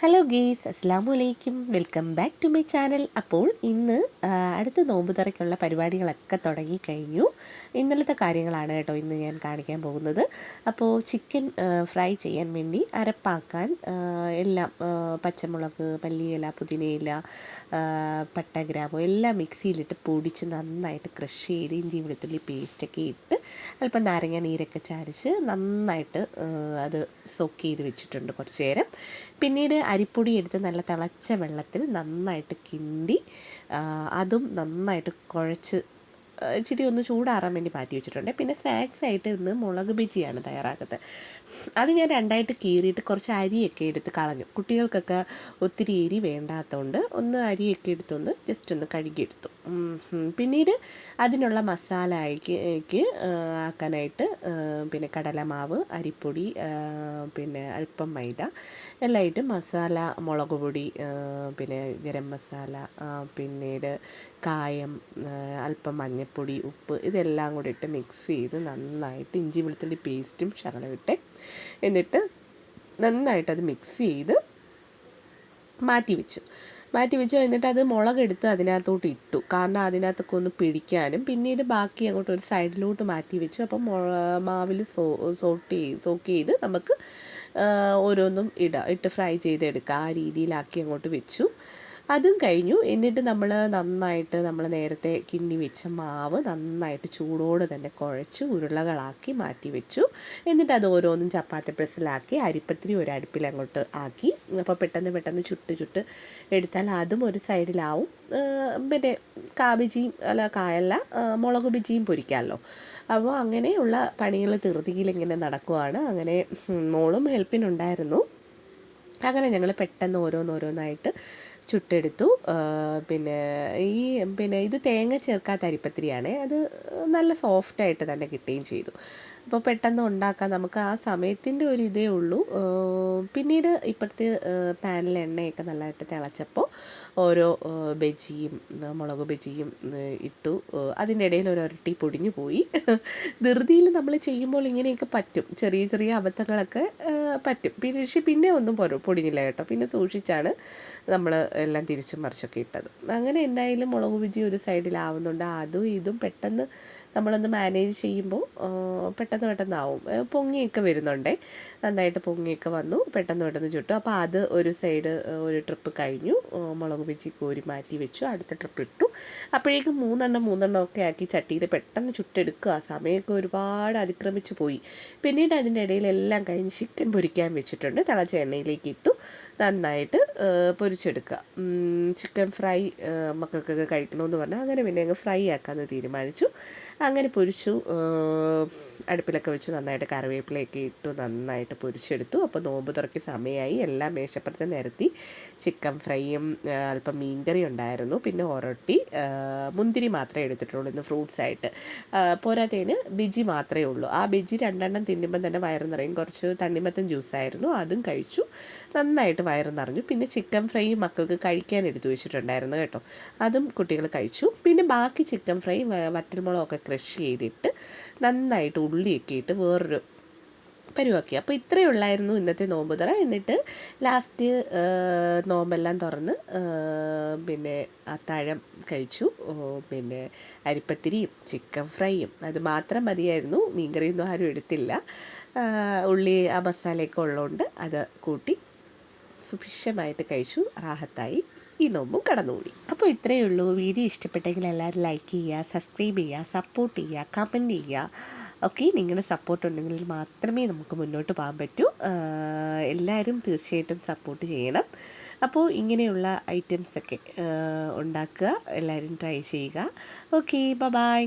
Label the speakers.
Speaker 1: Hello guys, അസ്സാം വലൈക്കും. Welcome back to my channel. അപ്പോൾ ഇന്ന് അടുത്ത നോമ്പ് തുറയ്ക്കുള്ള പരിപാടികളൊക്കെ തുടങ്ങിക്കഴിഞ്ഞു. ഇന്നലത്തെ കാര്യങ്ങളാണ് കേട്ടോ ഇന്ന് ഞാൻ കാണിക്കാൻ പോകുന്നത്. അപ്പോൾ ചിക്കൻ ഫ്രൈ ചെയ്യാൻ വേണ്ടി അരപ്പാക്കാൻ എല്ലാം പച്ചമുളക്, മല്ലിയില, പുതിനയില, പട്ട, ഗ്രാമ്പു എല്ലാം മിക്സിയിലിട്ട് പൊടിച്ച് നന്നായിട്ട് ക്രഷ് ചെയ്ത് ഇഞ്ചി വെളുത്തുള്ളി പേസ്റ്റൊക്കെ ഇട്ട് അല്പം നാരങ്ങ നീരൊക്കെ ചാടിച്ച് നന്നായിട്ട് അത് സോക്ക് ചെയ്ത് വെച്ചിട്ടുണ്ട് കുറച്ച് നേരം. പിന്നീട് അരിപ്പൊടി എടുത്ത് നല്ല തിളച്ച വെള്ളത്തിൽ നന്നായിട്ട് കിണ്ടി അതും നന്നായിട്ട് കുഴച്ച് ഇച്ചിരി ഒന്ന് ചൂടാറാൻ വേണ്ടി മാറ്റി വെച്ചിട്ടുണ്ട്. പിന്നെ സ്നാക്സ് ആയിട്ട് ഇന്ന് മുളക് ബജിയാണ് തയ്യാറാക്കുന്നത്. അത് ഞാൻ രണ്ടായിട്ട് കീറിയിട്ട് കുറച്ച് അരിയൊക്കെ എടുത്ത് കളഞ്ഞു. കുട്ടികൾക്കൊക്കെ ഒത്തിരി എരി വേണ്ടാത്തതുകൊണ്ട് ഒന്ന് അരിയൊക്കെ എടുത്തൊന്ന് ജസ്റ്റ് ഒന്ന് കഴുകിയെടുത്തു. പിന്നീട് അതിനുള്ള മസാലയ്ക്ക് ആക്കാനായിട്ട് പിന്നെ കടലമാവ്, അരിപ്പൊടി, പിന്നെ അല്പം മൈദ എല്ലാം ഇട്ട് മസാല, മുളക് പൊടി, പിന്നെ ഗരം മസാല, പിന്നീട് കായം, അല്പം മഞ്ഞൾപ്പൊടി, ഉപ്പ് ഇതെല്ലാം കൂടി ഇട്ട് മിക്സ് ചെയ്ത് നന്നായിട്ട് ഇഞ്ചി വെളുത്തുള്ളി പേസ്റ്റും ശകലം ഇട്ട് എന്നിട്ട് നന്നായിട്ടത് മിക്സ് ചെയ്ത് മാറ്റി വെച്ചു. എന്നിട്ട് അത് മുളകെടുത്ത് അതിനകത്തോട്ട് ഇട്ടു. കാരണം അതിനകത്തൊക്കെ ഒന്ന് പിടിക്കാനും. പിന്നീട് ബാക്കി അങ്ങോട്ട് ഒരു സൈഡിലോട്ട് മാറ്റി വെച്ചു. അപ്പം മാവിൽ സോക്ക് ചെയ്ത് നമുക്ക് ഓരോന്നും ഇട്ട് ഫ്രൈ ചെയ്തെടുക്കുക. ആ രീതിയിലാക്കി അങ്ങോട്ട് വെച്ചു. അതും കഴിഞ്ഞു. എന്നിട്ട് നമ്മൾ നേരത്തെ കിണ്ടി വെച്ച മാവ് നന്നായിട്ട് ചൂടോടെ തന്നെ കുഴച്ച് ഉരുളകളാക്കി മാറ്റി വെച്ചു. എന്നിട്ട് അത് ഓരോന്നും ചപ്പാത്തി പ്രസ്സിലാക്കി അരിപ്പത്തിരി ഒരു അടുപ്പിൽ അങ്ങോട്ട് ആക്കി. അപ്പോൾ പെട്ടെന്ന് ചുട്ട് എടുത്താൽ അതും ഒരു സൈഡിലാവും. പിന്നെ മുളക് ബജിയും പൊരിക്കാമല്ലോ. അപ്പോൾ അങ്ങനെയുള്ള പണികൾ ധൃതിയിലിങ്ങനെ നടക്കുവാണ്. അങ്ങനെ മോളും ഹെൽപ്പിനുണ്ടായിരുന്നു. അങ്ങനെ ഞങ്ങൾ പെട്ടെന്ന് ഓരോന്നായിട്ട് ചുട്ടെടുത്തു. പിന്നെ ഇത് തേങ്ങ ചേർക്കാത്ത അരിപ്പത്തിരിയാണ്. അത് നല്ല സോഫ്റ്റായിട്ട് തന്നെ കിട്ടുകയും ചെയ്തു. അപ്പോൾ പെട്ടെന്ന് ഉണ്ടാക്കാൻ നമുക്ക് ആ സമയത്തിൻ്റെ ഒരു ഇതേ ഉള്ളൂ. പിന്നീട് ഇപ്പോഴത്തെ പാനിൽ എണ്ണയൊക്കെ നല്ലതായിട്ട് തിളച്ചപ്പോൾ ഓരോ ബജിയും മുളക് ബജിയും ഇട്ടു. അതിൻ്റെ ഇടയിൽ ഒരൊരട്ടി പൊടിഞ്ഞു പോയി. ധൃതിയിൽ നമ്മൾ ചെയ്യുമ്പോൾ ഇങ്ങനെയൊക്കെ പറ്റും. ചെറിയ അബദ്ധങ്ങളൊക്കെ പറ്റും. പിന്നെ ഒന്നും പൊടിഞ്ഞില്ല കേട്ടോ. പിന്നെ സൂക്ഷിച്ചാണ് നമ്മൾ എല്ലാം തിരിച്ചും മറിച്ചൊക്കെ ഇട്ടത്. അങ്ങനെ എന്തായാലും മുളക് ബജി ഒരു സൈഡിലാവുന്നുണ്ട്. അതും ഇതും പെട്ടെന്ന് നമ്മളൊന്ന് മാനേജ് ചെയ്യുമ്പോൾ പെട്ടെന്നാവും. പൊങ്ങിയൊക്കെ വരുന്നുണ്ടേ. നന്നായിട്ട് പൊങ്ങിയൊക്കെ വന്നു. പെട്ടെന്ന് ചുട്ടു. അപ്പോൾ അത് ഒരു സൈഡ് ഒരു ട്രിപ്പ് കഴിഞ്ഞു. മുളക് ബജി കോരി മാറ്റി വെച്ചു. അടുത്ത ട്രിപ്പ് ഇട്ടു. അപ്പോഴേക്കും മൂന്നെണ്ണം ഒക്കെ ആക്കി ചട്ടിയിൽ പെട്ടെന്ന് ചുട്ടെടുക്കുക. സമയമൊക്കെ ഒരുപാട് അതിക്രമിച്ചു പോയി. പിന്നീട് അതിൻ്റെ ഇടയിലെല്ലാം കഴിഞ്ഞ് ചിക്കൻ പൊരിക്കാൻ വെച്ചിട്ടുണ്ട്. തിളച്ച എണ്ണയിലേക്ക് ഇട്ടു. നന്നായിട്ട് പൊരിച്ചെടുക്കുക. ചിക്കൻ ഫ്രൈ മക്കൾക്കൊക്കെ കഴിക്കണമെന്ന് പറഞ്ഞാൽ അങ്ങനെ പിന്നെ അങ്ങ് ഫ്രൈ ആക്കാമെന്ന് തീരുമാനിച്ചു. അങ്ങനെ പൊരിച്ചു. അടുപ്പിലൊക്കെ വെച്ച് നന്നായിട്ട് കറിവേപ്പിലയൊക്കെ ഇട്ടു നന്നായിട്ട് പൊരിച്ചെടുത്തു. അപ്പോൾ നോമ്പ് തുറക്കി സമയമായി. എല്ലാം മേശപ്പുറത്ത് നിരത്തി. ചിക്കൻ ഫ്രൈയും അല്പം മീൻകറി ഉണ്ടായിരുന്നു. പിന്നെ ഒരൊട്ടി മുന്തിരി മാത്രമേ എടുത്തിട്ടുള്ളൂ ഇന്ന് ഫ്രൂട്ട്സ് ആയിട്ട്. പോരാത്തതിന് ബജി മാത്രമേ ഉള്ളൂ. ആ ബജി 2 തിന്നുമ്പം തന്നെ വയറ് നിറയും. കുറച്ച് തണ്ണിമത്തൻ ജ്യൂസായിരുന്നു, അതും കഴിച്ചു. നന്നായിട്ട് വയറ് നിറഞ്ഞു. പിന്നെ ചിക്കൻ ഫ്രൈ മക്കൾക്ക് കഴിക്കാൻ എടുത്തു വെച്ചിട്ടുണ്ടായിരുന്നു കേട്ടോ. അതും കുട്ടികൾ കഴിച്ചു. പിന്നെ ബാക്കി ചിക്കൻ ഫ്രൈ വറ്റൽമുളകൊക്കെ ക്രഷ് ചെയ്തിട്ട് നന്നായിട്ട് ഉള്ളിയൊക്കെ ഇട്ട് വേറൊരു പരുവാക്കി. അപ്പോൾ ഇത്രയേ ഉള്ളായിരുന്നു ഇന്നത്തെ നോമ്പ് തുറ. എന്നിട്ട് ലാസ്റ്റ് നോമ്പെല്ലാം തുറന്ന് പിന്നെ അത്താഴം കഴിച്ചു. പിന്നെ അരിപ്പത്തിരിയും ചിക്കൻ ഫ്രൈയും അത് മാത്രം മതിയായിരുന്നു. മീൻകറിയൊന്നും ആരും എടുത്തില്ല. ഉള്ളി ആ മസാലയൊക്കെ ഉള്ളതുകൊണ്ട് അത് കൂട്ടി സുഭിക്ഷമായിട്ട് കഴിച്ചു. റാഹത്തായി ഈ നോമ്പും കടന്നുകൂടി. അപ്പോൾ ഇത്രയേ ഉള്ളൂ. വീഡിയോ ഇഷ്ടപ്പെട്ടെങ്കിൽ എല്ലാവരും ലൈക്ക് ചെയ്യുക, സബ്സ്ക്രൈബ് ചെയ്യുക, സപ്പോർട്ട് ചെയ്യുക, കമൻറ്റ് ചെയ്യുക. ഓക്കെ, നിങ്ങളുടെ സപ്പോർട്ട് ഉണ്ടെങ്കിൽ മാത്രമേ നമുക്ക് മുന്നോട്ട് പോകാൻ പറ്റൂ. എല്ലാവരും തീർച്ചയായിട്ടും സപ്പോർട്ട് ചെയ്യണം. അപ്പോൾ ഇങ്ങനെയുള്ള ഐറ്റംസൊക്കെ ഉണ്ടാക്കുക. എല്ലാവരും ട്രൈ ചെയ്യുക. Okay, by.